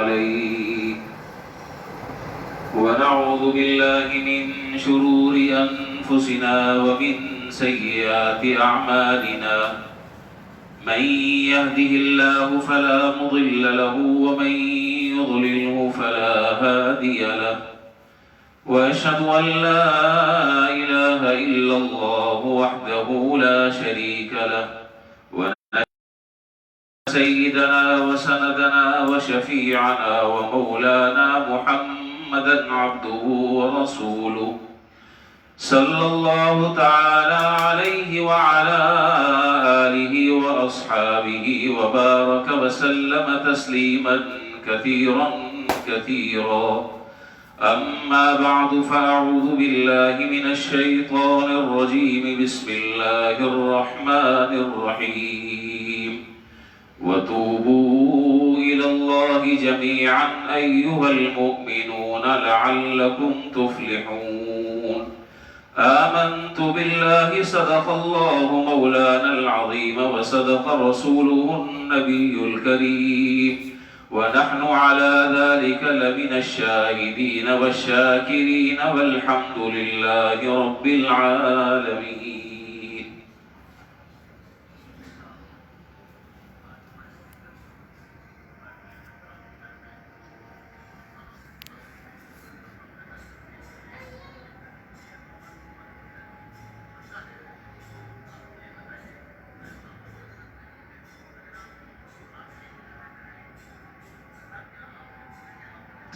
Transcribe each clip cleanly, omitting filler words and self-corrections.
عليه ونعوذ بالله من شرور أنفسنا ومن سيئات أعمالنا من يهده الله فلا مضل له ومن يضلله فلا هادي له وأشهد أن لا إله إلا الله وحده لا شريك له سيدنا وسندنا وشفيعنا ومولانا محمدا عبده ورسوله صلى الله تعالى عليه وعلى آله وأصحابه وبارك وسلم تسليما كثيرا كثيرا أما بعد فأعوذ بالله من الشيطان الرجيم بسم الله الرحمن الرحيم وتوبوا إلى الله جميعا أيها المؤمنون لعلكم تفلحون آمنت بالله صدق الله مولانا العظيم وصدق رسوله النبي الكريم ونحن على ذلك لمن الشاهدين والشاكرين والحمد لله رب العالمين.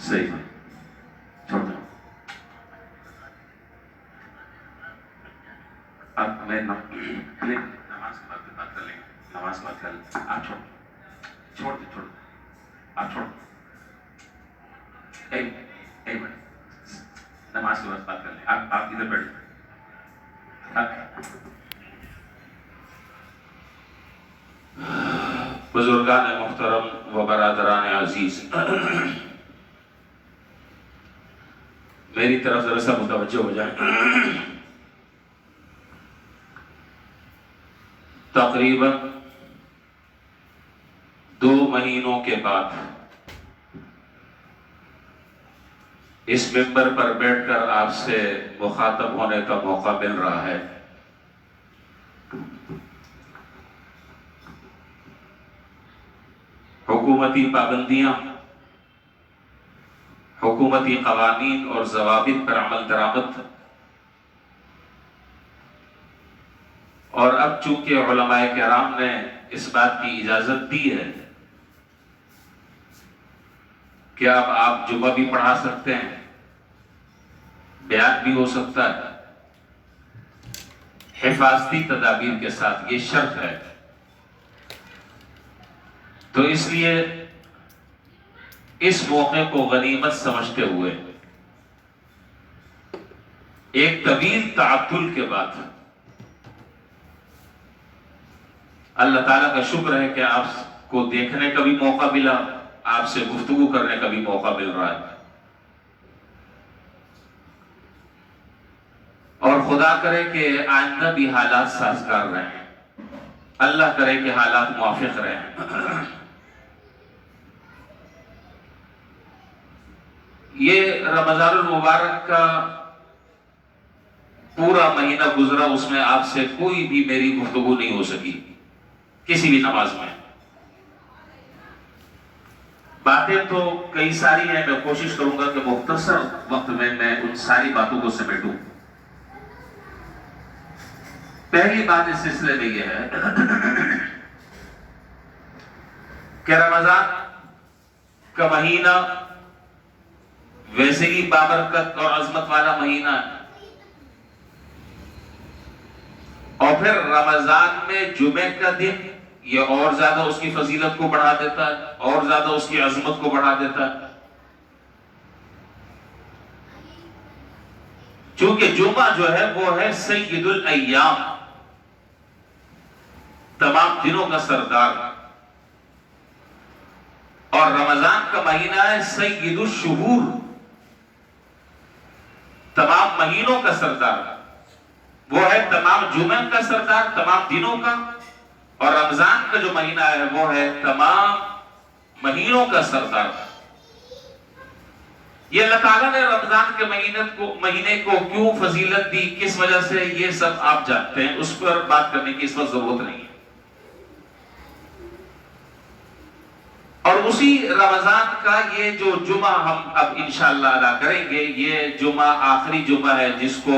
صحیح چھوڑ دو. اب میں نماز کے بعد بات کر لیں گے. نماز کے بعد کر لیں. آپ چھوڑ دو آپ چھوڑ دو. ایک منٹ نماز کے بعد بات کر لیں. آپ ادھر بیٹھیں. بزرگان محترم و برادران عزیز، میری طرف ذرا سا متوجہ ہو جائیں. تقریباً 2 مہینوں کے بعد اس منبر پر بیٹھ کر آپ سے مخاطب ہونے کا موقع مل رہا ہے. حکومتی پابندیاں، حکومتی قوانین اور ضوابط پر عمل درآمد، اور اب چونکہ علماء کرام نے اس بات کی اجازت دی ہے کہ اب آپ جمعہ بھی پڑھا سکتے ہیں، بیان بھی ہو سکتا ہے، حفاظتی تدابیر کے ساتھ، یہ شرط ہے. تو اس لیے اس موقع کو غنیمت سمجھتے ہوئے ایک طویل تعطل کے بعد اللہ تعالیٰ کا شکر ہے کہ آپ کو دیکھنے کا بھی موقع ملا، آپ سے گفتگو کرنے کا بھی موقع مل رہا ہے. اور خدا کرے کہ آئندہ بھی حالات سازگار رہیں، اللہ کرے کہ حالات موافق رہیں. یہ رمضان المبارک کا پورا مہینہ گزرا، اس میں آپ سے کوئی بھی میری گفتگو نہیں ہو سکی کسی بھی نماز میں. باتیں تو کئی ساری ہیں، میں کوشش کروں گا کہ مختصر وقت میں ان ساری باتوں کو سمیٹوں. پہلی بات اس سلسلے میں یہ ہے کہ رمضان کا مہینہ ویسے ہی بابرکت اور عظمت والا مہینہ ہے، اور پھر رمضان میں جمعے کا دن یہ اور زیادہ اس کی فضیلت کو بڑھا دیتا ہے، اور زیادہ اس کی عظمت کو بڑھا دیتا ہے. چونکہ جمعہ جو ہے وہ ہے سید الایام، تمام دنوں کا سردار، اور رمضان کا مہینہ ہے سید الشہور، تمام مہینوں کا سردار. وہ ہے تمام جمعہ کا سردار، تمام دنوں کا. اور رمضان کا جو مہینہ ہے وہ ہے تمام مہینوں کا سردار. یہ اللہ تعالیٰ نے رمضان کے مہینے کو کیوں فضیلت دی، کس وجہ سے، یہ سب آپ جانتے ہیں، اس پر بات کرنے کی اس وقت ضرورت نہیں ہے۔ اور اسی رمضان کا یہ جو جمعہ ہم اب انشاءاللہ ادا کریں گے، یہ جمعہ آخری جمعہ ہے جس کو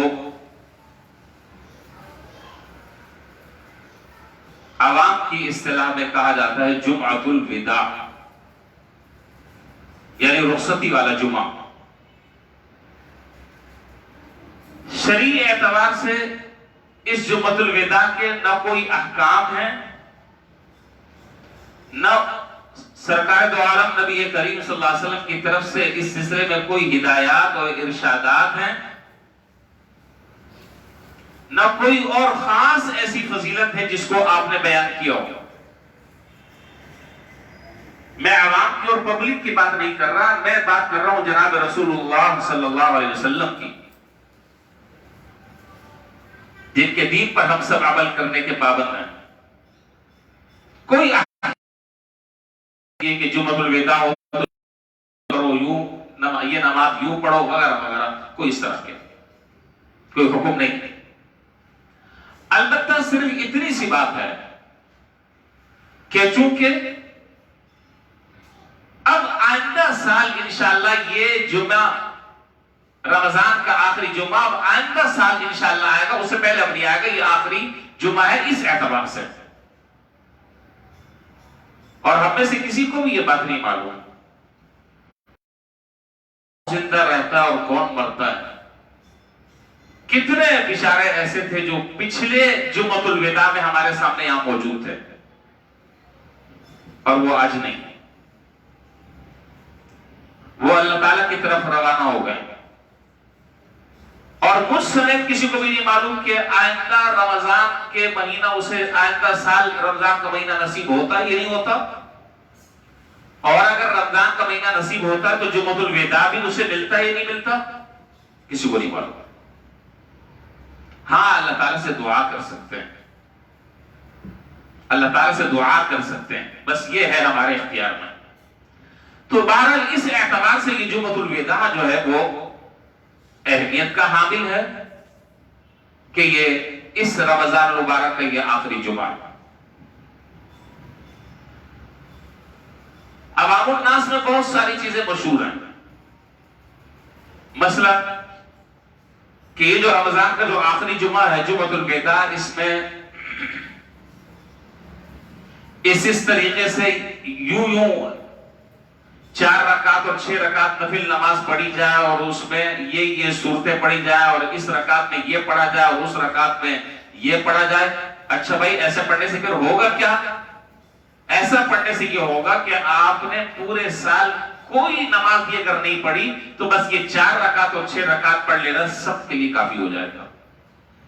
عوام کی اصطلاح میں کہا جاتا ہے جمعۃ الوداع، یعنی رخصتی والا جمعہ۔ شرعی اعتبار سے اس جمعۃ الوداع کے نہ کوئی احکام ہیں، نہ سرکار دو عالم نبی کریم صلی اللہ علیہ وسلم کی طرف سے اس سلسلے میں کوئی ہدایات اور ارشادات ہیں، نہ کوئی اور خاص ایسی فضیلت ہے جس کو آپ نے بیان کیا ہو۔ میں عوام کی اور پبلک کی بات نہیں کر رہا، میں بات کر رہا ہوں جناب رسول اللہ صلی اللہ علیہ وسلم کی، جن کے دین پر ہم سب عمل کرنے کے پابند ہیں۔ کوئی کہ جمعۃ الوداع ہو تو کرو یوں، یہ نماز یوں پڑھو وغیرہ وغیرہ، کوئی اس طرح کے کوئی حکم نہیں۔ البتہ صرف اتنی سی بات ہے کہ چونکہ اب آئندہ سال انشاءاللہ یہ جمعہ رمضان کا آخری جمعہ اب آئندہ سال انشاءاللہ آئے گا، اس سے پہلے اب نہیں آئے گا، یہ آخری جمعہ ہے اس اعتبار سے۔ اور ہم میں سے کسی کو بھی یہ بات نہیں معلوم زندہ رہتا ہے اور کون مرتا ہے۔ کتنے بشارے ایسے تھے جو پچھلے جمعۃ الوداع میں ہمارے سامنے یہاں موجود تھے اور وہ آج نہیں، وہ اللہ تعالیٰ کی طرف روانہ ہو گئے۔ اور مجھ سمیت کسی کو بھی نہیں معلوم کہ آئندہ رمضان کے مہینہ اسے آئندہ سال رمضان کا مہینہ نصیب ہوتا ہے یا نہیں ہوتا، اور اگر رمضان کا مہینہ نصیب ہوتا ہے تو جمعۃ الوداع بھی اسے ملتا ہے یا نہیں ملتا، کسی کو نہیں معلوم۔ ہاں اللہ تعالیٰ سے دعا کر سکتے ہیں، اللہ تعالیٰ سے دعا کر سکتے ہیں، بس یہ ہے ہمارے اختیار میں۔ تو بہرحال اس اعتبار سے یہ جمعۃ الوداع جو ہے وہ اہمیت کا حامل ہے کہ یہ اس رمضان المبارک کا یہ آخری جمعہ ہے۔ عوام الناس میں بہت ساری چیزیں مشہور ہیں، مثلا کہ یہ جو رمضان کا جو آخری جمعہ ہے جمعۃ الوداع، اس میں اس طریقے سے یوں 4 رکعت اور 6 رکعت نفل نماز پڑھی جائے اور اس میں یہ صورتیں پڑھی جائے اور اس رکعت میں یہ پڑھا جائے اور اس رکعت میں یہ پڑھا جائے۔ اچھا بھائی، ایسا پڑھنے سے پھر ہوگا کیا؟ ایسا پڑھنے سے یہ ہوگا کہ آپ نے پورے سال کوئی نماز یہ اگر نہیں پڑھی تو بس یہ 4 رکعت اور 6 رکعت پڑھ لینا سب کے لیے کافی ہو جائے گا۔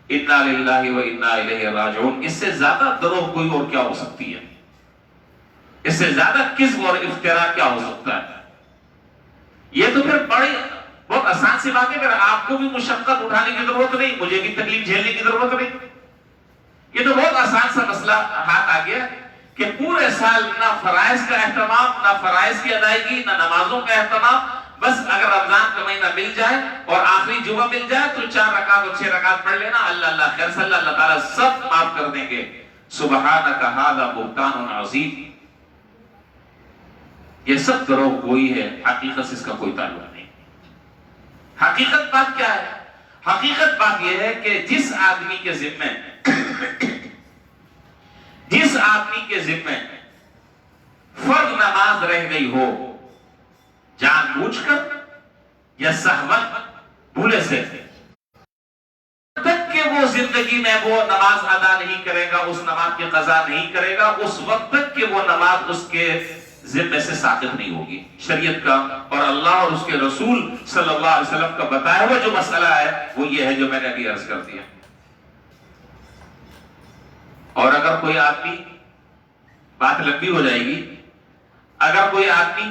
انا للہ و انا الیہ راجعون، اس سے زیادہ دروغ کوئی اور کیا ہو سکتی ہے؟ اس سے زیادہ کذب اور افتراء کیا ہو سکتا ہے؟ یہ تو پھر بہت آسان سی بات ہے، پھر آپ کو بھی مشقت اٹھانے کی ضرورت نہیں، مجھے بھی تکلیف جھیلنے کی ضرورت نہیں۔ یہ تو بہت آسان سا مسئلہ ہاتھ آ گیا کہ پورے سال نہ فرائض کا اہتمام، نہ فرائض کی ادائیگی، نہ نمازوں کا اہتمام، بس اگر رمضان کا مہینہ مل جائے اور آخری جمعہ مل جائے تو 4 رکعت اور 6 رکعت پڑھ لینا، اللہ خیر صلی اللہ تعالیٰ سب معاف کر دیں گے۔ سبحانک ھذا بہتان عظیم، یہ سب دروغ گوئی ہے، حقیقت سے اس کا کوئی تعلق نہیں۔ حقیقت بات کیا ہے؟ حقیقت بات یہ ہے کہ جس آدمی کے ذمہ فرض نماز رہ گئی ہو، جان بوجھ کر یا سہون بھولے سے، تک کہ وہ زندگی میں وہ نماز ادا نہیں کرے گا، اس نماز کی قضا نہیں کرے گا، اس وقت تک کہ وہ نماز اس کے ذمہ سے ساقط نہیں ہوگی۔ شریعت کا اور اللہ اور اس کے رسول صلی اللہ علیہ وسلم کا بتایا ہوا جو مسئلہ ہے وہ یہ ہے جو میں نے ابھی عرض کر دیا۔ اور اگر کوئی آدمی، بات لمبی ہو جائے گی، اگر کوئی آدمی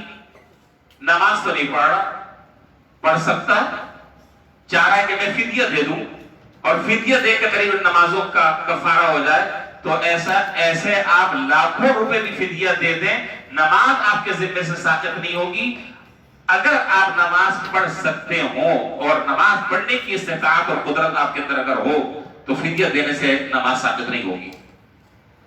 نماز تو نہیں پڑھ سکتا، چاہ رہا ہے کہ میں فدیہ دے دوں اور فدیہ دے کے میری نمازوں کا کفارہ ہو جائے، تو ایسے آپ لاکھوں روپے بھی فدیہ دے دیں، نماز آپ کے ذمہ سے ساقط نہیں ہوگی۔ اگر آپ نماز پڑھ سکتے ہو اور نماز پڑھنے کی استطاعت اور قدرت آپ کے اندر اگر ہو تو فدیہ دینے سے نماز ثابت نہیں ہوگی،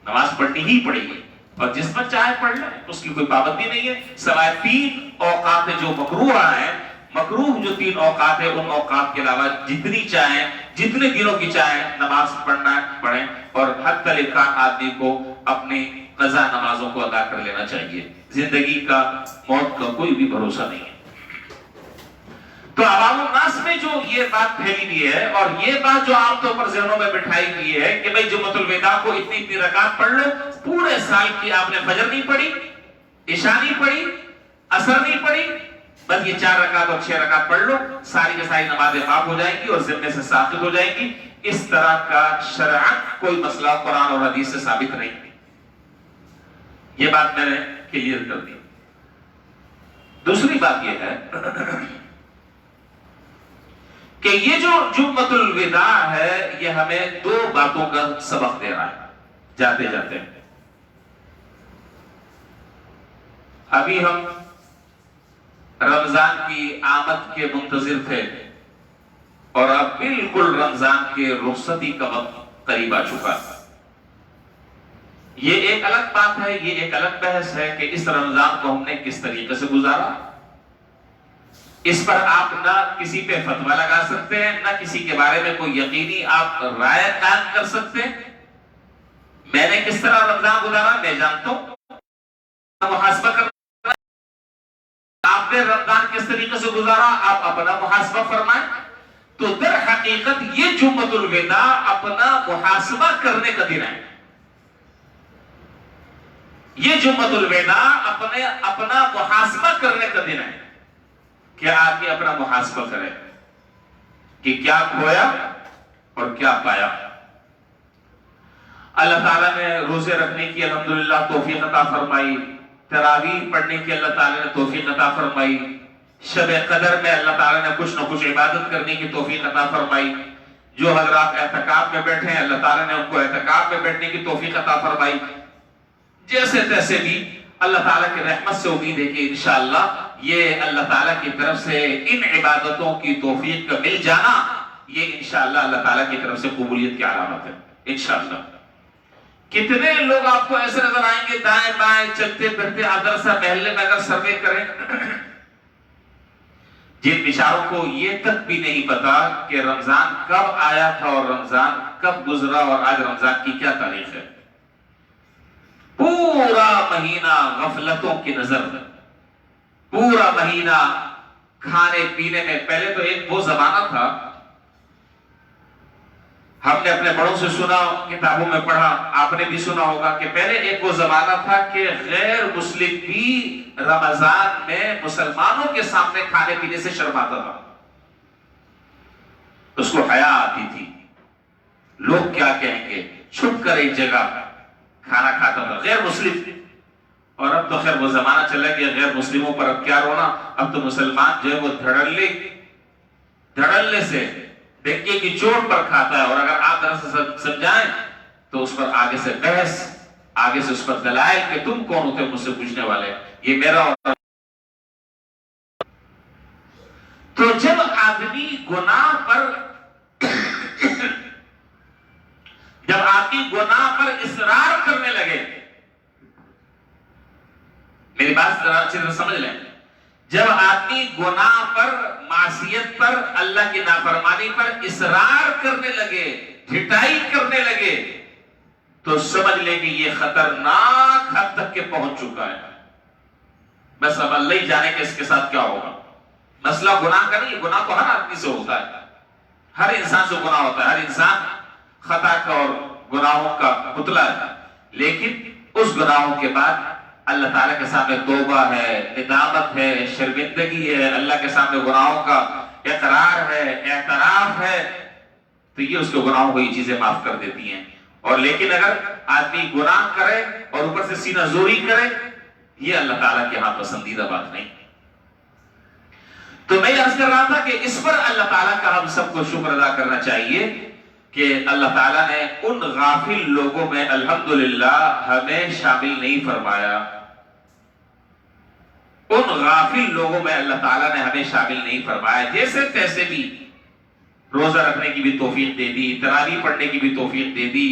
نماز پڑھنی ہی پڑے گی، اور جس پر چاہے پڑھ لیں، اس کی کوئی پابندی نہیں ہے، سوائے 3 اوقات جو مکروہ ہیں، مکروہ جو 3 اوقات ہیں ان اوقات کے علاوہ جتنی چاہیں، جتنے دنوں کی چاہیں نماز پڑھنا پڑھیں، اور حتی الامکان آدمی کو اپنی قضا نمازوں کو ادا کر لینا چاہیے، زندگی کا موت کا کوئی بھی بھروسہ نہیں ہے۔ تو عوام الناس میں جو یہ بات پھیلی ہوئی ہے، اور یہ بات جو عام طور پر ذہنوں میں بٹھائی ہوئی ہے کہ بھئی جمعۃ الوداع کو اتنی رکعت پڑھ لو، پورے سال کی آپ نے فجر نہیں پڑھی، عشاء نہیں پڑھی، عصر نہیں پڑھی، بس یہ 4 رکعت اور 6 رکعت پڑھ لو، ساری کی ساری نمازیں معاف ہو جائیں گی اور ذمے سے ساقط ہو جائیں گی۔ اس طرح کا شرعاً کوئی مسئلہ قرآن اور حدیث سے ثابت نہیں، یہ بات میں نے کلیئر کر دی۔ دوسری بات یہ ہے کہ یہ جو جمعۃ الوداع ہے یہ ہمیں 2 باتوں کا سبق دے رہا ہے جاتے جاتے۔ ابھی ہم رمضان کی آمد کے منتظر تھے اور اب بالکل رمضان کے رخصتی کا وقت قریب آ چکا ہے۔ یہ ایک الگ بات ہے، یہ ایک الگ بحث ہے کہ اس رمضان کو ہم نے کس طریقے سے گزارا۔ اس پر آپ نہ کسی پہ فتویٰ لگا سکتے ہیں، نہ کسی کے بارے میں کوئی یقینی آپ رائے قائم کر سکتے ہیں۔ میں نے کس طرح رمضان گزارا میں جانتا ہوں، محاسبہ کرنا، آپ نے رمضان کس طریقے سے گزارا آپ اپنا محاسبہ فرمائیں۔ تو در حقیقت یہ جمعۃ الوداع اپنا محاسبہ کرنے کا دن ہے۔ یہ جمعۃ الوداع اپنا محاسبہ کرنے کا دن ہے کہ آدمی اپنا محاسبہ کرے کہ کیا کھویا اور کیا پایا۔ اللہ تعالیٰ نے روزے رکھنے کی الحمدللہ توفیق عطا فرمائی، تراویح پڑھنے کی اللہ تعالیٰ نے توفیق عطا فرمائی، شب قدر میں اللہ تعالیٰ نے کچھ نہ کچھ عبادت کرنے کی توفیق عطا فرمائی، جو حضرات اعتکاف میں بیٹھے ہیں اللہ تعالیٰ نے ان کو اعتکاف میں بیٹھنے کی توفیق عطا فرمائی۔ جیسے تیسے بھی اللہ تعالیٰ کی رحمت سے امید ہے کہ انشاءاللہ یہ اللہ تعالیٰ کی طرف سے ان عبادتوں کی توفیق کا مل جانا یہ انشاءاللہ اللہ تعالیٰ کی طرف سے قبولیت کی علامت ہے انشاءاللہ۔ کتنے لوگ آپ کو ایسے نظر آئیں گے دائیں بائیں چلتے پھرتے مدرسہ محلے میں اگر سروے کریں، جن بیچاروں کو یہ تک بھی نہیں پتا کہ رمضان کب آیا تھا اور رمضان کب گزرا اور آج رمضان کی کیا تاریخ ہے۔ پورا مہینہ غفلتوں کی نظر، پورا مہینہ کھانے پینے میں۔ پہلے تو ایک وہ زمانہ تھا، ہم نے اپنے بڑوں سے سنا، کتابوں میں پڑھا، آپ نے بھی سنا ہوگا کہ پہلے ایک وہ زمانہ تھا کہ غیر مسلم بھی رمضان میں مسلمانوں کے سامنے کھانے پینے سے شرماتا تھا، اس کو حیا آتی تھی، لوگ کیا کہیں گے، چھپ کر ایک جگہ کھانا کھاتا تھا غیر مسلم۔ اور اب تو خیر وہ زمانہ چلا گیا، غیر مسلموں پر اب کیا رونا، اب تو مسلمان جو ہے وہ دھڑلے سے ڈنکے کی چوٹ پر کھاتا ہے، اور اگر آپ ذرا سے سمجھائیں تو اس پر آگے سے بحث، آگے سے اس پر دلائل کہ تم کون ہوتے مجھ سے پوچھنے والے، یہ میرا اور۔ تو جب آدمی گناہ پر اصرار کرنے لگے، میری بات ذرا اچھی طرح سمجھ لیں، جب آدمی گناہ پر، معصیت پر، اللہ کی نافرمانی پر اصرار کرنے لگے، ڈھٹائی کرنے لگے، تو سمجھ لیں کہ یہ خطرناک حد تک کے پہنچ چکا ہے۔ بس اب اللہ ہی جانے کہ اس کے ساتھ کیا ہوگا۔ مسئلہ گناہ کا نہیں، گناہ تو ہر آدمی سے ہوتا ہے، ہر انسان سے گناہ ہوتا ہے، ہر انسان خطا کا اور گناہوں کا پتلا ہے، لیکن اس گناہوں کے بعد اللہ تعالیٰ کے سامنے توبہ ہے، ندامت ہے، شرمندگی ہے، اللہ کے سامنے گناہوں کا اقرار ہے، اعتراف ہے، تو یہ اس کے گناہوں کو یہ چیزیں معاف کر دیتی ہیں۔ اور لیکن اگر آدمی گناہ کرے اور اوپر سے سینہ زوری کرے، یہ اللہ تعالیٰ کے ہاں پسندیدہ بات نہیں۔ تو میں عرض کر رہا تھا کہ اس پر اللہ تعالیٰ کا ہم سب کو شکر ادا کرنا چاہیے کہ اللہ تعالیٰ نے ان غافل لوگوں میں الحمدللہ ہمیں شامل نہیں فرمایا، ان غافل لوگوں میں اللہ تعالیٰ نے ہمیں شامل نہیں فرمایا. جیسے تیسے بھی روزہ رکھنے کی بھی توفیق دے دی, تراویح پڑھنے کی بھی توفیق دے دی,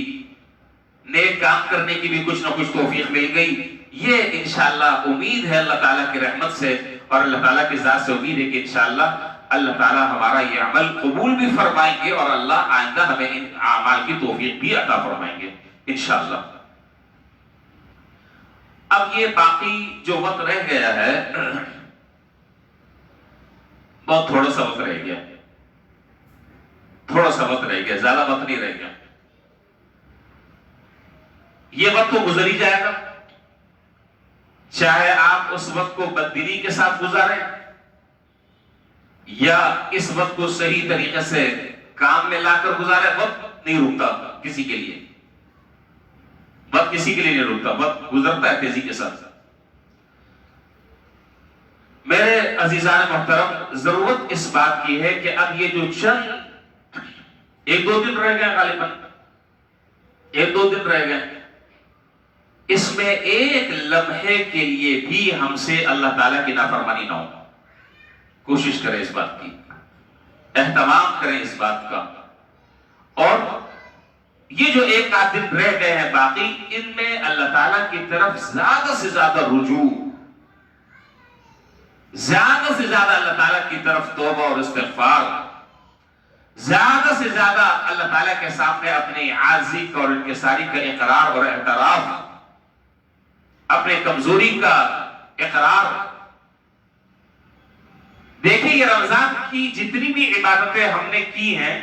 نیک کام کرنے کی بھی کچھ نہ کچھ توفیق مل گئی. یہ انشاءاللہ امید ہے اللہ تعالیٰ کی رحمت سے اور اللہ تعالیٰ کی ذات سے امید ہے کہ انشاءاللہ اللہ تعالیٰ ہمارا یہ عمل قبول بھی فرمائیں گے اور اللہ آئندہ ہمیں ان اعمال کی توفیق بھی عطا فرمائیں گے انشاءاللہ. اب یہ باقی جو وقت رہ گیا ہے, بہت تھوڑا سا وقت رہ گیا, تھوڑا سا وقت رہ گیا, زیادہ وقت نہیں رہ گیا. یہ وقت تو گزر ہی جائے گا, چاہے آپ اس وقت کو بددلی کے ساتھ گزاریں یا اس وقت کو صحیح طریقے سے کام میں لا کر گزاریں. وقت نہیں رکتا کسی کے لیے, وقت کسی کے لیے نہیں رکتا, وقت گزرتا ہے تیزی کے ساتھ. میرے عزیزان محترم, ضرورت اس بات کی ہے کہ اب یہ جو چند 1-2 دن رہ گئے, غالباً 1-2 دن رہ گئے, اس میں ایک لمحے کے لیے بھی ہم سے اللہ تعالیٰ کی نافرمانی نہ ہو. کوشش کریں اس بات کی, اہتمام کریں اس بات کا. اور یہ جو 1-8 دن رہ گئے ہیں باقی, ان میں اللہ تعالیٰ کی طرف زیادہ سے زیادہ رجوع, زیادہ سے زیادہ اللہ تعالیٰ کی طرف توبہ اور استغفار, زیادہ سے زیادہ اللہ تعالیٰ کے سامنے اپنی عاجزی کا اور انکساری کا اقرار اور اعتراف, اپنے کمزوری کا اقرار. دیکھیں یہ رمضان کی جتنی بھی عبادتیں ہم نے کی ہیں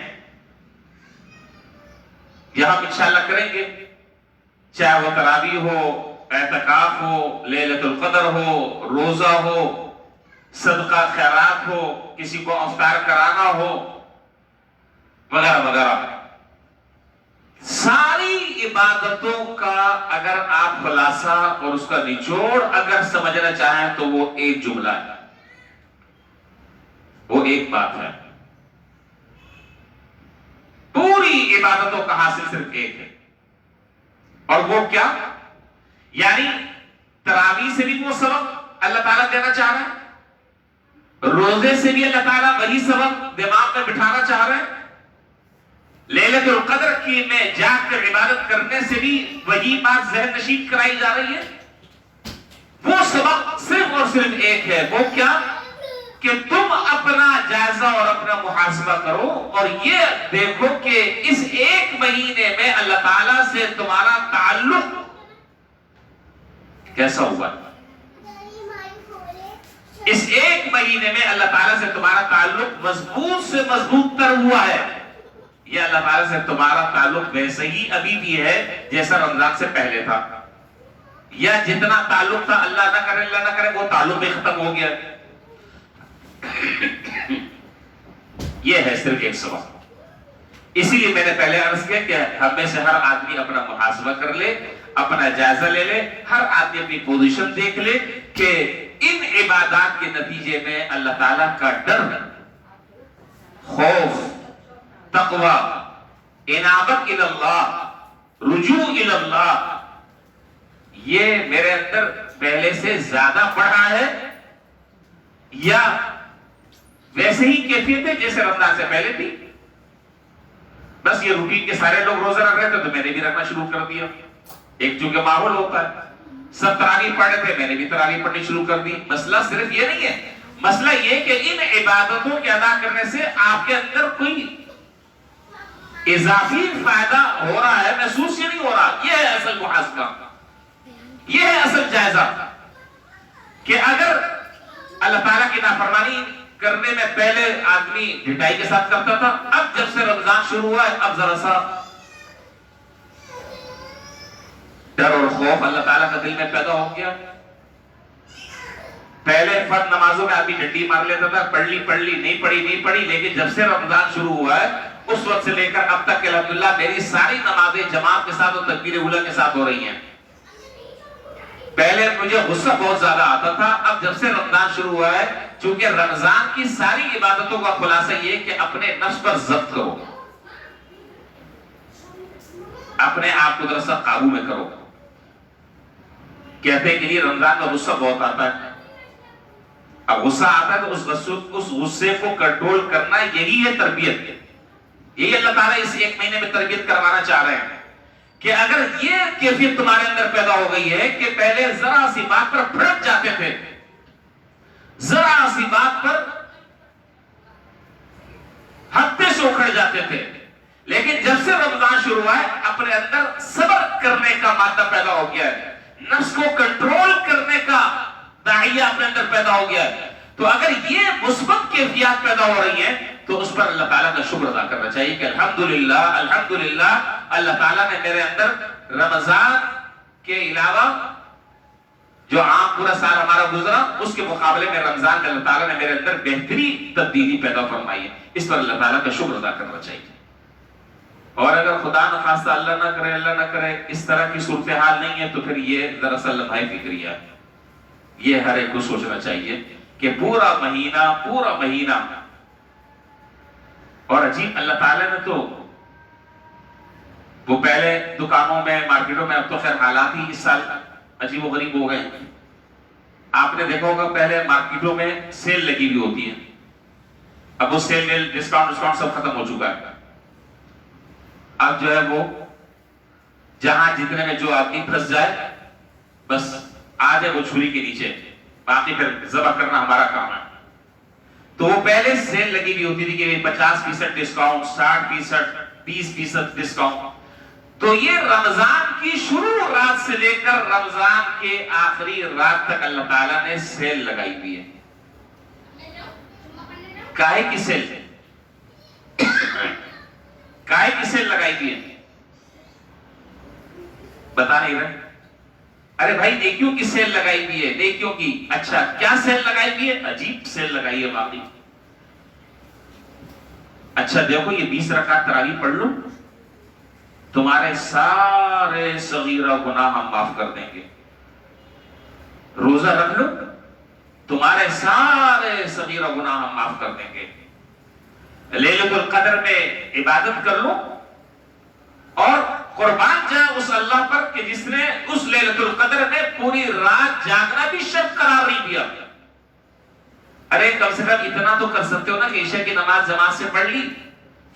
یہ ہم انشاءاللہ کریں گے, چاہے وہ تراویح ہو, اعتکاف ہو, لیلۃ القدر ہو, روزہ ہو, صدقہ خیرات ہو, کسی کو افطار کرانا ہو, وغیرہ وغیرہ. ساری عبادتوں کا اگر آپ خلاصہ اور اس کا نچوڑ اگر سمجھنا چاہیں تو وہ ایک جملہ ہے, وہ ایک بات ہے. پوری عبادتوں کا حاصل صرف ایک ہے, اور وہ کیا؟ یعنی تراویح سے بھی وہ سبق اللہ تعالیٰ دینا چاہ رہا ہے, روزے سے بھی اللہ تعالیٰ وہی سبق دماغ میں بٹھانا چاہ رہے ہیں, لیلۃ القدر کی میں جاگ کر عبادت کرنے سے بھی وہی بات ذہن نشین کرائی جا رہی ہے. وہ سبق صرف اور صرف ایک ہے, وہ کیا کہ تم اپنا جائزہ اور اپنا محاسبہ کرو اور یہ دیکھو کہ اس ایک مہینے میں اللہ تعالیٰ سے تمہارا تعلق کیسا ہوا. اس ایک مہینے میں اللہ تعالیٰ سے تمہارا تعلق مضبوط سے مضبوط تر ہوا ہے, یا اللہ تعالیٰ سے تمہارا تعلق ویسے ہی ابھی بھی ہے جیسا رمضان سے پہلے تھا, یا جتنا تعلق تھا اللہ نہ کرے وہ تعلق بھی ختم ہو گیا. یہ ہے صرف ایک سبق. اسی لیے میں نے پہلے عرض کیا کہ ہم میں سے ہر آدمی اپنا محاسبہ کر لے, اپنا جائزہ لے لے, ہر آدمی اپنی پوزیشن دیکھ لے کہ ان عبادات کے نتیجے میں اللہ تعالیٰ کا ڈر, خوف, تقوی, انابت الی اللہ, رجوع الی اللہ, یہ میرے اندر پہلے سے زیادہ بڑھا ہے یا ویسے ہی کیفیت ہے جیسے رمضان سے پہلے تھی. بس یہ روٹین کے سارے لوگ روزہ رکھ رہے تھے تو میں نے بھی رکھنا شروع کر دیا. ایک چونکہ ماحول ہوتا ہے, سب تراویح پڑھ رہے تھے میں نے بھی تراویح پڑھنی شروع کر دی. مسئلہ صرف یہ نہیں ہے, مسئلہ یہ کہ ان عبادتوں کے ادا کرنے سے آپ کے اندر کوئی اضافی فائدہ ہو رہا ہے, محسوس یہ نہیں ہو رہا. یہ ہے اصل محاسبہ, یہ ہے اصل جائزہ کہ اگر اللہ تعالیٰ کی نافرمانی کرنے میں پہلے آدمی ڈھٹائی کے ساتھ کرتا تھا, اب جب سے رمضان شروع ہوا ہے اب ذرا سا ڈر اور خوف اللہ تعالیٰ کا دل میں پیدا ہو گیا. پہلے فرض نمازوں میں آدمی ڈنڈی مار لیتا تھا, پڑھ لی نہیں پڑھی, لیکن جب سے رمضان شروع ہوا ہے اس وقت سے لے کر اب تک الحمدللہ میری ساری نمازیں جماعت کے ساتھ اور تکبیر اولیٰ کے ساتھ ہو رہی ہیں. پہلے مجھے غصہ بہت زیادہ آتا تھا, اب جب سے رمضان شروع ہوا ہے چونکہ رمضان کی ساری عبادتوں کا خلاصہ یہ کہ اپنے نفس پر ضبط کرو, اپنے آپ کو ذرا قابو میں کرو. کہتے ہیں کہ نہیں رمضان میں غصہ بہت آتا ہے, اب غصہ آتا ہے تو اس غصے کو کنٹرول کرنا، یہی ہے تربیت. یہی اللہ تعالیٰ اس 1 مہینے میں تربیت کروانا چاہ رہے ہیں کہ اگر یہ کیفیت تمہارے اندر پیدا ہو گئی ہے کہ پہلے ذرا سی بات پر بھڑک جاتے تھے، ذرا سی بات پر ہتھے سے اکھڑ جاتے تھے، لیکن جب سے رمضان شروع ہوا ہے اپنے اندر صبر کرنے کا مادہ پیدا ہو گیا ہے، نفس کو کنٹرول کرنے کا داعیہ اپنے اندر پیدا ہو گیا ہے. تو اگر یہ مثبت کیفیات پیدا ہو رہی ہیں تو اس پر اللہ تعالیٰ کا شکر ادا کرنا چاہیے کہ الحمدللہ الحمدللہ اللہ تعالیٰ نے میرے اندر رمضان کے علاوہ جو عام پورا سال ہمارا گزرا اس کے مقابلے میں رمضان میں اللہ تعالیٰ نے میرے اندر بہترین تبدیلی پیدا فرمائی ہے. اس پر اللہ تعالیٰ کا شکر ادا کرنا چاہیے. اور اگر خدا نخواستہ اللہ نہ کرے اس طرح کی صورتحال نہیں ہے تو پھر یہ دراصل لمحہ فکریہ ہے. یہ ہر ایک کو سوچنا چاہیے کہ پورا مہینہ اور عجیب اللہ تعالیٰ نے تو وہ پہلے دکانوں میں مارکیٹوں میں، اب تو خیر حالات ہی اس سال عجیب و غریب ہو گئے. آپ نے دیکھا ہوگا پہلے مارکیٹوں میں سیل لگی ہوئی ہوتی ہے، اب وہ سیل ڈسکاؤنٹ سب ختم ہو چکا ہے. اب جو ہے وہ جہاں جتنے میں جو آدمی پھنس جائے بس آ جائے وہ چھری کے نیچے، باقی پھر ذبح کرنا ہمارا کام ہے. تو وہ پہلے سیل لگی ہوئی ہوتی تھی کہ 50% ڈسکاؤنٹ، 60%، 20% ڈسکاؤنٹ. تو یہ رمضان کی شروع رات سے لے کر رمضان کے آخری رات تک اللہ تعالیٰ نے سیل لگائی ہوئی ہے. کاہے کی سیل؟ کاہے کی سیل لگائی ہوئی ہے؟ بتا نہیں رہے. ارے بھائی نیکیوں کی سیل لگائی ہوئی ہے، نیکیوں کی. اچھا کیا سیل لگائی ہوئی ہے؟ عجیب سیل لگائی ہے باقی. اچھا دیکھو یہ 20 رکعت تراویح پڑھ لو، تمہارے سارے صغیرہ گناہ ہم معاف کر دیں گے. روزہ رکھ لو، تمہارے سارے صغیرہ گناہ ہم معاف کر دیں گے. لیلۃ القدر میں عبادت کر لو اور قربان جائے اس اللہ پر کہ جس نے اس لیلۃ القدر میں پوری رات جاگنا بھی شرط قرار نہیں دیا. ارے کم سے کم اتنا تو کر سکتے ہو نا کہ عشاء کی نماز جماعت سے پڑھ لی،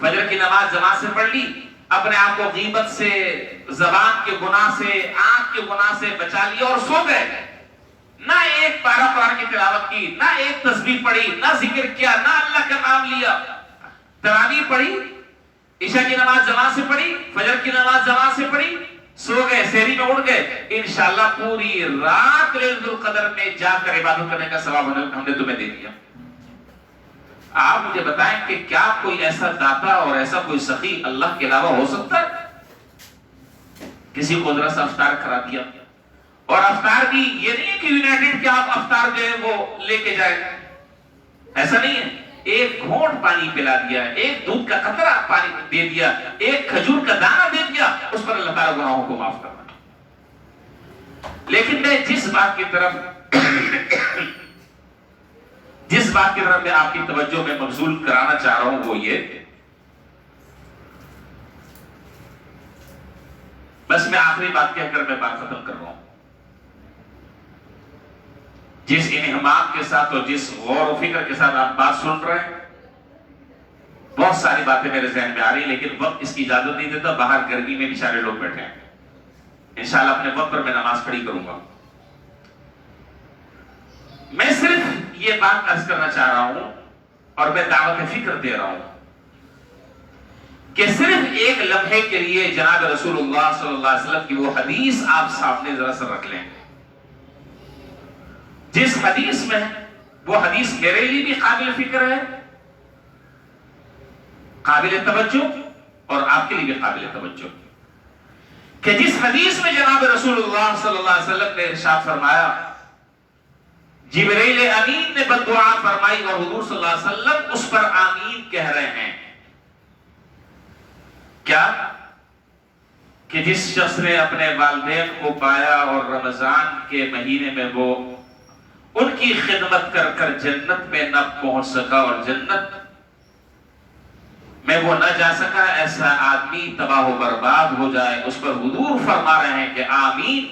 فجر کی نماز جماعت سے پڑھ لی، اپنے آپ کو غیبت سے، زبان کے گناہ سے، آنکھ کے گناہ سے بچا لیا اور سو گئے. نہ ایک پارہ قرآن کی تلاوت کی، نہ ایک تسبیح پڑھی، نہ ذکر کیا، نہ اللہ کا نام لیا. تراویح پڑھی، عشاء کی نماز جماعت سے پڑھی، فجر کی نماز جماعت سے پڑھی، سو گئے، سحری میں اٹھ گئے. انشاءاللہ پوری رات لیلۃ القدر میں جا کر عبادت کرنے کا ثواب ہم نے تمہیں دے دیا. آپ مجھے بتائیں کہ کیا کوئی ایسا داتا اور ایسا کوئی سخی اللہ کے علاوہ ہو سکتا ہے؟ کسی کو ذرا سا افطار کرا دیا، اور افطار بھی یہ نہیں ہے کہ یونائٹڈ کہ آپ افطار جو ہے وہ لے کے جائیں، ایسا نہیں ہے. ایک گھونٹ پانی پلا دیا، ایک دودھ کا قطرہ پانی دے دیا، ایک کھجور کا دانہ دے دیا، اس پر اللہ تعالیٰ گناہوں کو معاف کرنا. لیکن میں جس بات کی طرف میں آپ کی توجہ میں مبذول کرانا چاہ رہا ہوں وہ یہ، بس میں آخری بات کہہ کر میں بات ختم کر رہا ہوں. جس انہمام کے ساتھ اور جس غور و فکر کے ساتھ آپ بات سن رہے ہیں، بہت ساری باتیں میرے ذہن میں آ رہی ہیں، لیکن وقت اس کی اجازت نہیں دیتا. باہر گرمی میں بیچارے لوگ بیٹھے ہیں. انشاءاللہ اپنے وقت پر میں نماز پڑھی کروں گا. میں صرف یہ بات عرض کرنا چاہ رہا ہوں اور میں دعوت فکر دے رہا ہوں کہ صرف ایک لمحے کے لیے جناب رسول اللہ صلی اللہ علیہ وسلم کی وہ حدیث آپ سامنے ذرا سا رکھ لیں. جس حدیث میں وہ حدیث میرے لیے بھی قابل فکر ہے، قابل توجہ، اور آپ کے لیے بھی قابل توجہ، کہ جس حدیث میں جناب رسول اللہ صلی اللہ علیہ وسلم نے ارشاد فرمایا، جبریل امین نے بددعا فرمائی اور حضور صلی اللہ علیہ وسلم اس پر آمین کہہ رہے ہیں. کیا؟ کہ جس شخص نے اپنے والدین کو پایا اور رمضان کے مہینے میں وہ ان کی خدمت کر کر جنت میں نہ پہنچ سکا اور جنت میں وہ نہ جا سکا، ایسا آدمی تباہ و برباد ہو جائے. اس پر حضور فرما رہے ہیں کہ آمین.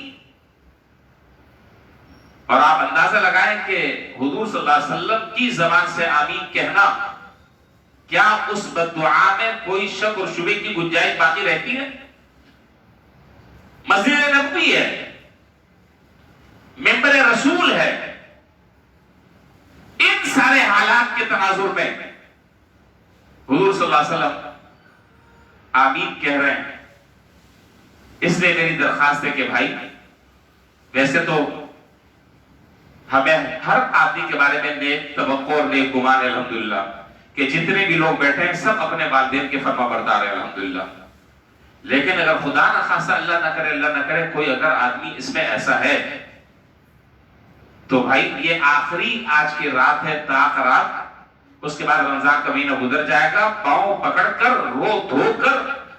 اور آپ اندازہ لگائیں کہ حضور صلی اللہ علیہ وسلم کی زبان سے آمین کہنا، کیا اس بد دعا میں کوئی شک اور شبہ کی گنجائش باقی رہتی ہے؟ مسجد نبوی ہے، ممبر رسول ہے، ان سارے حالات کے تناظر میں حضور صلی اللہ علیہ وسلم آمین کہہ رہے ہیں۔ اس لیے میری درخواست ہے کہ بھائی، ویسے تو ہمیں ہر آدمی کے بارے میں نیک توقع اور نیک گمان ہے الحمدللہ، کہ جتنے بھی لوگ بیٹھے ہیں سب اپنے والدین کے فرما بردار ہیں الحمدللہ، لیکن اگر خدا نہ خاصہ اللہ نہ کرے، اللہ نہ کرے، کوئی اگر آدمی اس میں ایسا ہے، تو بھائی یہ آخری آج کی رات ہے، طاق رات، اس کے بعد رمضان کا مہینہ گزر جائے گا، پاؤں پکڑ کر، رو دھو کر،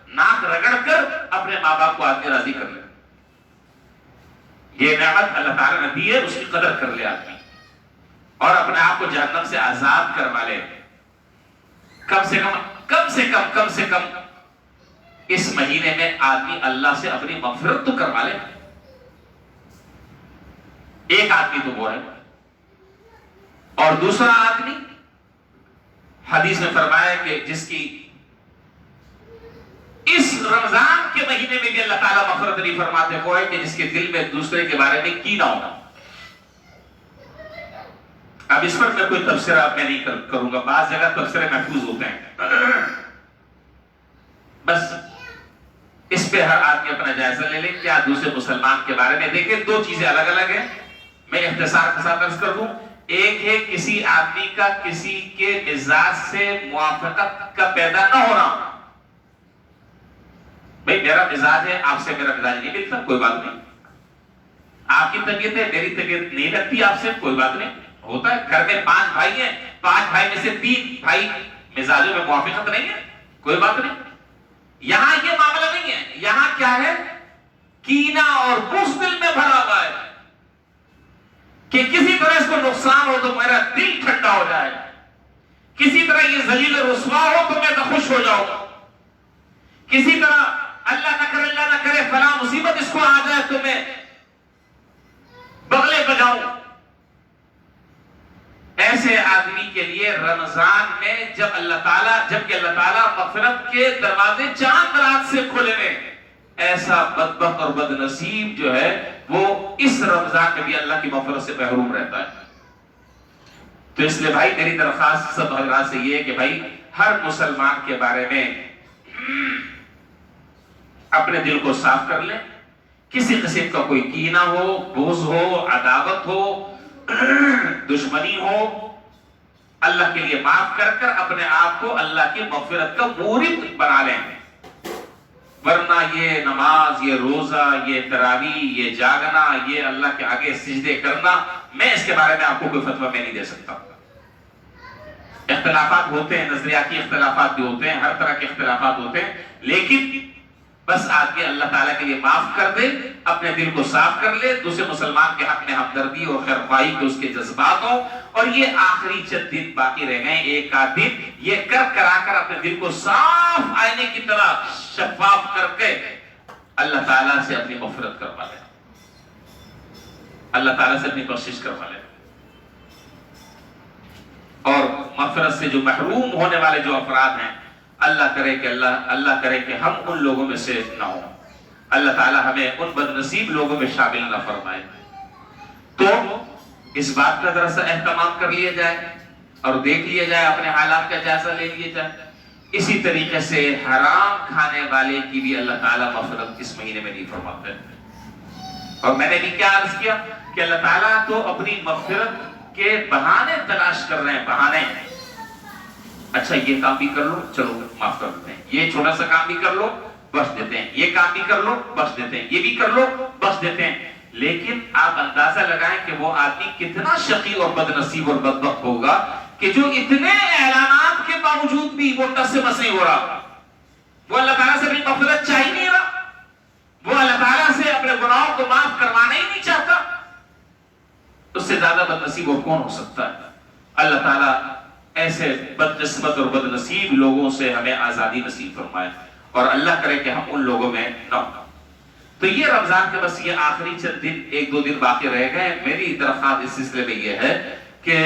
ناک رگڑ کر اپنے ماں باپ کو آدمی راضی کر لے۔ یہ نعمت اللہ تعالیٰ نے دی ہے، اس کی قدر کر لے آدمی، اور اپنے آپ کو جہنم سے آزاد کروا لے۔ کم سے کم اس مہینے میں آدمی اللہ سے اپنی مغفرت تو کروا لے۔ ایک آدمی تو وہ ہے، اور دوسرا آدمی حدیث میں فرمایا کہ جس کی اس رمضان کے مہینے میں بھی اللہ تعالیٰ مغفرت نہیں فرماتے، وہ ہے کہ جس کے دل میں دوسرے کے بارے میں کینہ ہوگا۔ اب اس پر میں کوئی تبصرہ میں نہیں کروں گا، بعض جگہ تبصرے محفوظ ہوتے ہیں، بس اس پہ ہر آدمی اپنا جائزہ لے لے، کیا دوسرے مسلمان کے بارے میں دیکھیں۔ دو چیزیں الگ الگ ہیں، میں اختصار کے ساتھ عرض کر دوں۔ ایک ہے کسی آدمی کا کسی کے مزاج سے موافقت کا پیدا نہ ہونا، بھئی میرا مزاج ہے، آپ سے میرا مزاج نہیں ملتا، کوئی بات نہیں، آپ کی طبیعت ہے، میری طبیعت نہیں لگتی آپ سے، کوئی بات نہیں، ہوتا ہے۔ گھر میں 5 بھائی ہیں، 5 بھائی میں سے 3 بھائی مزاجوں میں موافقت نہیں ہے، کوئی بات نہیں۔ یہاں یہ معاملہ نہیں ہے، یہاں کیا ہے، کینہ اور بغض دل میں بھرا ہوا ہے کہ کسی طرح اس کو نقصان ہو تو میرا دل ٹھنڈا ہو جائے، کسی طرح یہ ذلیل رسوا ہو تو میں خوش ہو جاؤں، کسی طرح اللہ نہ کرے فلاں مصیبت اس کو آ جائے تو میں بغلے بجاؤں۔ ایسے آدمی کے لیے رمضان میں جبکہ اللہ تعالیٰ مغفرت کے دروازے چاند رات سے کھولے ہیں، ایسا بدبخت اور بد نصیب جو ہے وہ اس رمضان میں بھی اللہ کی مغفرت سے محروم رہتا ہے۔ تو اس لیے بھائی میری درخواست سب حضرات سے یہ ہے کہ بھائی ہر مسلمان کے بارے میں اپنے دل کو صاف کر لیں، کسی قسم کا کوئی کینہ ہو، بغض ہو، عداوت ہو، دشمنی ہو، اللہ کے لیے معاف کر کر اپنے آپ کو اللہ کی مغفرت کا مورد بنا لیں، ورنہ یہ نماز، یہ روزہ، یہ تراویح، یہ جاگنا، یہ اللہ کے آگے سجدے کرنا، میں اس کے بارے میں آپ کو کوئی فتویٰ میں نہیں دے سکتا۔ اختلافات ہوتے ہیں، نظریاتی اختلافات بھی ہوتے ہیں، ہر طرح کے اختلافات ہوتے ہیں، لیکن بس آدمی اللہ تعالیٰ کے لیے معاف کر دے، اپنے دل کو صاف کر لے، دوسرے مسلمان کے حق میں ہمدردی اور خیرخواہی کے اس کے جذبات ہوں، اور یہ آخری چند دن باقی رہ گئے، ایک آدھ دن یہ کرا کر اپنے دل کو صاف آئینے کی طرح شفاف کر کے اللہ تعالیٰ سے اپنی مغفرت کروا لے، اللہ تعالیٰ سے اپنی بخشش کروا لے، اور مغفرت سے جو محروم ہونے والے جو افراد ہیں، اللہ کرے کہ ہم ان لوگوں میں سے نہ ہوں، اللہ تعالیٰ ہمیں ان بد نصیب لوگوں میں شامل نہ فرمائے۔ تو اس بات کا ذرا سا اہتمام کر لیا جائے اور دیکھ لیا جائے، اپنے حالات کا جائزہ لے لیا جائے۔ اسی طریقے سے حرام کھانے والے کی بھی اللہ تعالیٰ مغفرت اس مہینے میں نہیں فرماتے۔ اور میں نے بھی کیا عرض کیا کہ اللہ تعالیٰ تو اپنی مغفرت کے بہانے تلاش کر رہے ہیں، بہانے۔ اچھا یہ کام بھی کر لو، چلو معاف کر دیتے ہیں، یہ چھوٹا سا کام بھی کر لو، بخش دیتے ہیں، یہ کام بھی کر لو، بخش دیتے ہیں، یہ بھی کر لو، بخش دیتے ہیں۔ لیکن آپ اندازہ لگائیں کہ وہ آدمی کتنا شقی اور بد نصیب اور بدبخت ہوگا کہ جو اتنے اعلانات کے باوجود بھی وہ ٹس سے مس نہیں ہو رہا، وہ اللہ تعالیٰ سے اپنی مغفرت چاہ ہی نہیں رہا، وہ اللہ تعالیٰ سے اپنے گناہوں کو معاف کروانا ہی نہیں چاہتا، اس سے زیادہ بد نصیب اور کون ہو سکتا ہے؟ اللہ تعالیٰ ایسے بدقسمت اور بد نصیب لوگوں سے ہمیں آزادی نصیب فرمائے، اور اللہ کرے کہ ہم ان لوگوں میں نہ ہوں۔ تو یہ رمضان کے بس یہ آخری چند دن 1-2 دن باقی رہ گئے. میری درخواست اس سلسلے میں یہ ہے کہ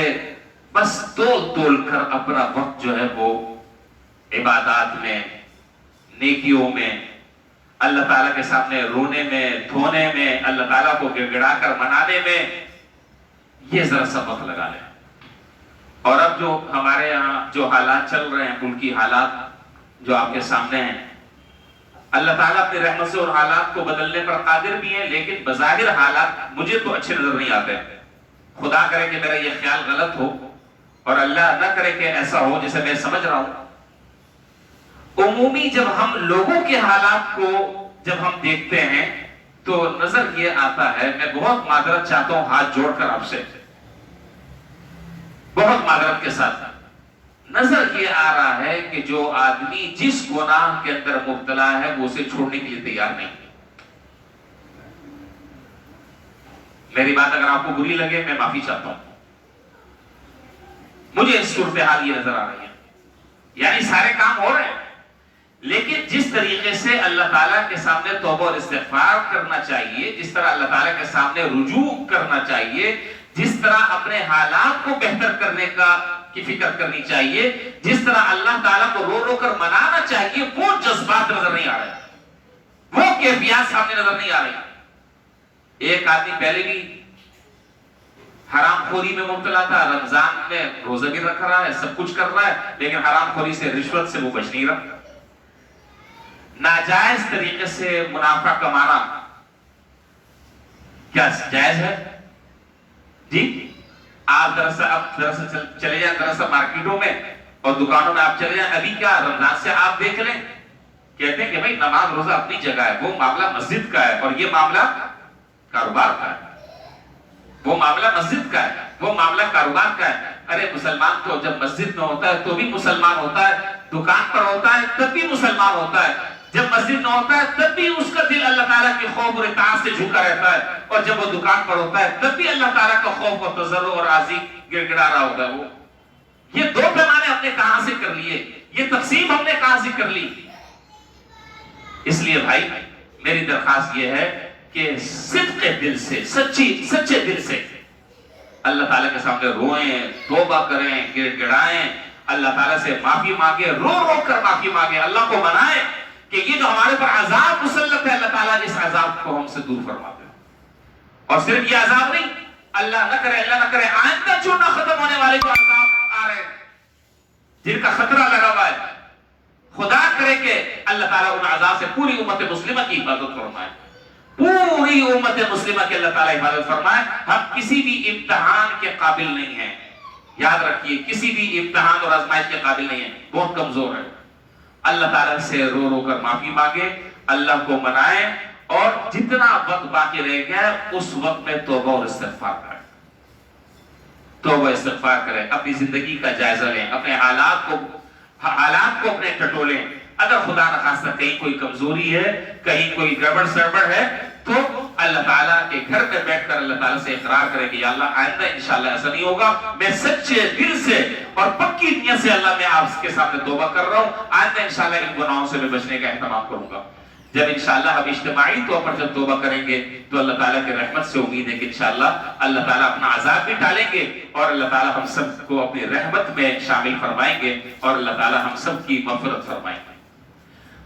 بس تول کر اپنا وقت جو ہے وہ عبادات میں، نیکیوں میں، اللہ تعالیٰ کے سامنے رونے میں، دھونے میں، اللہ تعالیٰ کو گڑ گڑا کر منانے میں یہ ذرا سا وقت لگا لیں. اور اب جو ہمارے یہاں جو حالات چل رہے ہیں، ملکی حالات جو آپ کے سامنے ہیں، اللہ تعالیٰ اپنی رحمت سے اور حالات کو بدلنے پر قادر بھی ہیں، لیکن بظاہر حالات مجھے تو اچھے نظر نہیں آتے. خدا کرے کہ میرا یہ خیال غلط ہو اور اللہ نہ کرے کہ ایسا ہو جیسے میں سمجھ رہا ہوں. عمومی جب ہم لوگوں کے حالات کو جب ہم دیکھتے ہیں تو نظر یہ آتا ہے، میں بہت معذرت چاہتا ہوں ہاتھ جوڑ کر آپ سے، بہت معذرت کے ساتھ نظر یہ آ رہا ہے کہ جو آدمی جس گناہ کے اندر مبتلا ہے وہ اسے چھوڑنے کے لیے تیار نہیں. میری بات اگر آپ کو بری لگے میں معافی چاہتا ہوں. مجھے اس صورتحال یہ نظر آ رہی ہے، یعنی سارے کام ہو رہے ہیں، لیکن جس طریقے سے اللہ تعالیٰ کے سامنے توبہ اور استغفار کرنا چاہیے، جس طرح اللہ تعالیٰ کے سامنے رجوع کرنا چاہیے، جس طرح اپنے حالات کو بہتر کرنے کی فکر کرنی چاہیے، جس طرح اللہ تعالیٰ کو رو رو کر منانا چاہیے، وہ جذبات نظر نہیں آ رہے، وہ کیفیات سامنے نظر نہیں آ رہی. ایک آدمی پہلے بھی حرام خوری میں مبتلا تھا، رمضان میں روزہ بھی رکھ رہا ہے، سب کچھ کر رہا ہے، لیکن حرام خوری سے، رشوت سے وہ بچ نہیں رہا. ناجائز طریقے سے منافع کمانا کیا جائز ہے؟ جی آپ دراصل چلے جائیں دراصل مارکیٹوں میں اور دکانوں میں آپ چلے جائیں، ابھی کیا رمضان سے آپ دیکھ لیں، کہتے ہیں کہ بھائی نماز روزہ اپنی جگہ ہے، وہ معاملہ مسجد کا ہے، اور یہ معاملہ کاروبار کا ہے. وہ معاملہ مسجد کا ہے، وہ معاملہ کاروبار کا ہے. ارے مسلمان تو جب مسجد میں ہوتا ہے تو بھی مسلمان ہوتا ہے، دکان پر ہوتا ہے تب بھی مسلمان ہوتا ہے، جب مسجد میں ہوتا ہے تب بھی اس کا دل اللہ تعالیٰ کے خوف اور اطاعت سے جھکا رہتا ہے، اور جب وہ دکان پر ہوتا ہے تب بھی اللہ تعالیٰ کا خوف اور تضرع اور عاجزی گڑ گڑا رہا ہوتا ہے. وہ یہ دو پیمانے ہم نے کہاں سے کر لیے، یہ تقسیم ہم نے کہاں سے کر لی. اس لیے بھائی میری درخواست یہ ہے کہ صدق دل سے، سچے دل سے اللہ تعالیٰ کے سامنے روئیں، توبہ کریں، گڑ گڑائیں، اللہ تعالیٰ سے معافی مانگے، رو رو کر معافی مانگے، اللہ کو منائیں کہ یہ جو ہمارے پر عذاب مسلط ہے، اللہ تعالیٰ اس عذاب کو ہم سے دور فرما دے. اور صرف یہ عذاب نہیں، اللہ نہ کرے آئندہ جو نہ ختم ہونے والے جو عذاب آ رہے ہیں، جن کا خطرہ لگا ہوا ہے، خدا کرے کہ اللہ تعالیٰ ان عذاب سے پوری امت مسلمہ کی حفاظت فرمائے، پوری امت مسلمہ کی اللہ تعالیٰ حفاظت فرمائے. ہم کسی بھی امتحان کے قابل نہیں ہیں، یاد رکھیے، کسی بھی امتحان اور آزمائش کے قابل نہیں ہیں، بہت کمزور ہے. اللہ تعالیٰ سے رو رو کر معافی مانگے، اللہ کو منائیں، اور جتنا وقت باقی رہ گیا اس وقت میں توبہ اور استغفار کریں. توبہ استغفار کریں، اپنی زندگی کا جائزہ لیں، اپنے حالات کو اپنے ٹٹولیں. اگر خدا نخواستہ کہیں کوئی کمزوری ہے، کہیں کوئی گڑبڑ سڑبڑ ہے، تو اللہ تعالیٰ کے گھر میں بیٹھ کر اللہ تعالیٰ سے اقرار کرے کہ یا اللہ آئندہ انشاءاللہ ایسا نہیں ہوگا، میں سچے دل سے اور پکی نیت سے اللہ میں آپ کے سامنے توبہ کر رہا ہوں، آئندہ انشاءاللہ ان گناہوں سے میں بچنے کا اہتمام کروں گا. جب انشاءاللہ ہم اجتماعی طور پر جب توبہ کریں گے تو اللہ تعالیٰ کی رحمت سے امید ہے کہ انشاءاللہ اللہ تعالیٰ اپنا عذاب بھی ٹالیں گے، اور اللہ تعالیٰ ہم سب کو اپنی رحمت میں شامل فرمائیں گے، اور اللہ تعالیٰ ہم سب کی مغفرت فرمائیں گے.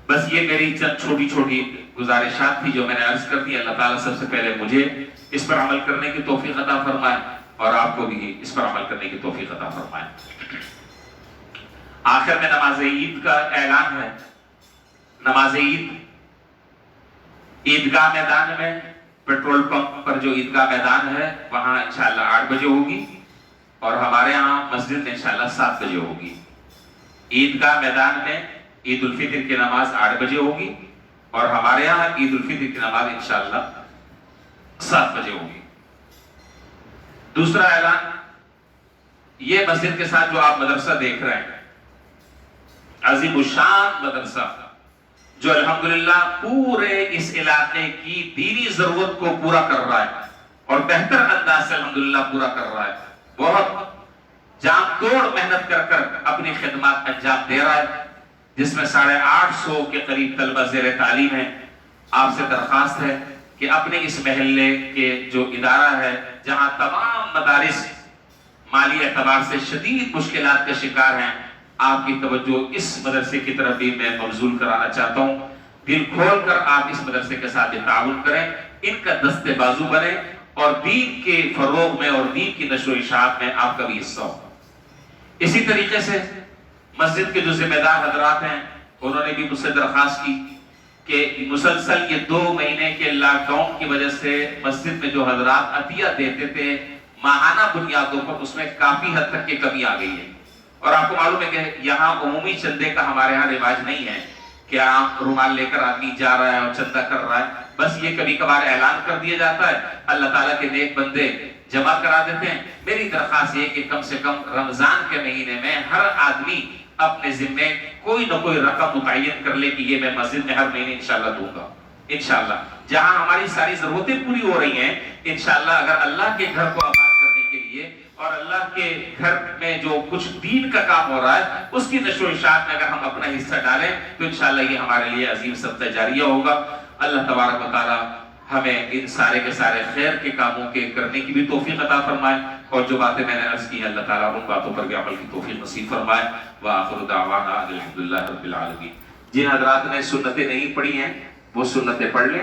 بس یہ میری چند چھوٹی چھوٹی گزارشات تھی جو میں نے عرض کر دی. اللہ تعالیٰ سب سے پہلے مجھے اس پر عمل کرنے کی توفیق عطا فرمائے، اور آپ کو بھی اس پر عمل کرنے کی توفیق عطا فرمائے. آخر میں نماز عید کا اعلان ہے. نماز عید عیدگاہ میدان میں، پیٹرول پمپ پر جو عیدگاہ میدان ہے وہاں انشاءاللہ 8 بجے ہوگی، اور ہمارے ہاں مسجد میں انشاءاللہ 7 بجے ہوگی. عیدگاہ میدان میں عید الفطر کی نماز 8 بجے ہوگی، اور ہمارے یہاں عید الفطر کی نماز انشاءاللہ 7 بجے ہوگی. دوسرا اعلان، یہ مسجد کے ساتھ جو آپ مدرسہ دیکھ رہے ہیں، عظیم الشان مدرسہ، جو الحمدللہ پورے اس علاقے کی دینی ضرورت کو پورا کر رہا ہے، اور بہتر انداز سے الحمدللہ پورا کر رہا ہے. بہت جان توڑ محنت کر کر اپنی خدمات انجام دے رہا ہے، جس میں 850 کے قریب طلبہ زیر تعلیم ہیں، آپ سے درخواست ہے کہ اپنے اس محلے کے جو ادارہ ہے جہاں تمام مدارس مالی اعتبار سے شدید مشکلات کا شکار ہیں، آپ کی توجہ اس مدرسے کی طرف بھی میں مبذول کرانا چاہتا ہوں. دل کھول کر آپ اس مدرسے کے ساتھ تعاون کریں، ان کا دست بازو بنیں اور دین کے فروغ میں اور دین کی نشر و اشاعت میں آپ کا بھی حصہ ہو. اسی طریقے سے مسجد کے جو ذمہ دار حضرات ہیں انہوں نے بھی مجھ سے درخواست کی کہ مسلسل یہ 2 مہینے کے لاک ڈاؤن کی وجہ سے مسجد میں جو حضرات عطیہ دیتے تھے ماہانہ بنیادوں پر، اس میں کافی حد تک یہ کمی آ گئی ہے. اور آپ کو معلوم ہے کہ یہاں عمومی چندے کا ہمارے ہاں رواج نہیں ہے کہ آپ رومال لے کر آدمی جا رہا ہے اور چندہ کر رہا ہے. بس یہ کبھی کبھار اعلان کر دیا جاتا ہے، اللہ تعالیٰ کے نیک بندے جمع کرا دیتے ہیں. میری درخواست یہ کہ کم سے کم رمضان کے مہینے میں ہر آدمی اپنے ذمے کوئی نہ کوئی رقم متعین کر لے کہ یہ میں مسجد میں ہر مہینے انشاءاللہ دوں گا. انشاءاللہ جہاں ہماری ساری ضرورتیں پوری ہو رہی ہیں، انشاءاللہ اگر اللہ کے گھر کو آباد کرنے کے لیے اور اللہ کے گھر میں جو کچھ دین کا کام ہو رہا ہے اس کی نشر و اشاعت میں اگر ہم اپنا حصہ ڈالیں تو انشاءاللہ یہ ہمارے لیے عظیم صدقہ جاریہ ہوگا. اللہ تبارک و تعالی ہمیں ان سارے کے سارے خیر کے کاموں کے کرنے کی بھی توفیق عطا فرمائے، اور جو باتیں میں نے عرض کی ہیں اللہ تعالیٰ ان باتوں پر بھی عمل کی توفیق نصیب فرمائے. وآخر دعوانا الحمدللہ رب العالمین. جن حضرات نے سنتیں نہیں پڑھی ہیں وہ سنتیں پڑھ لیں.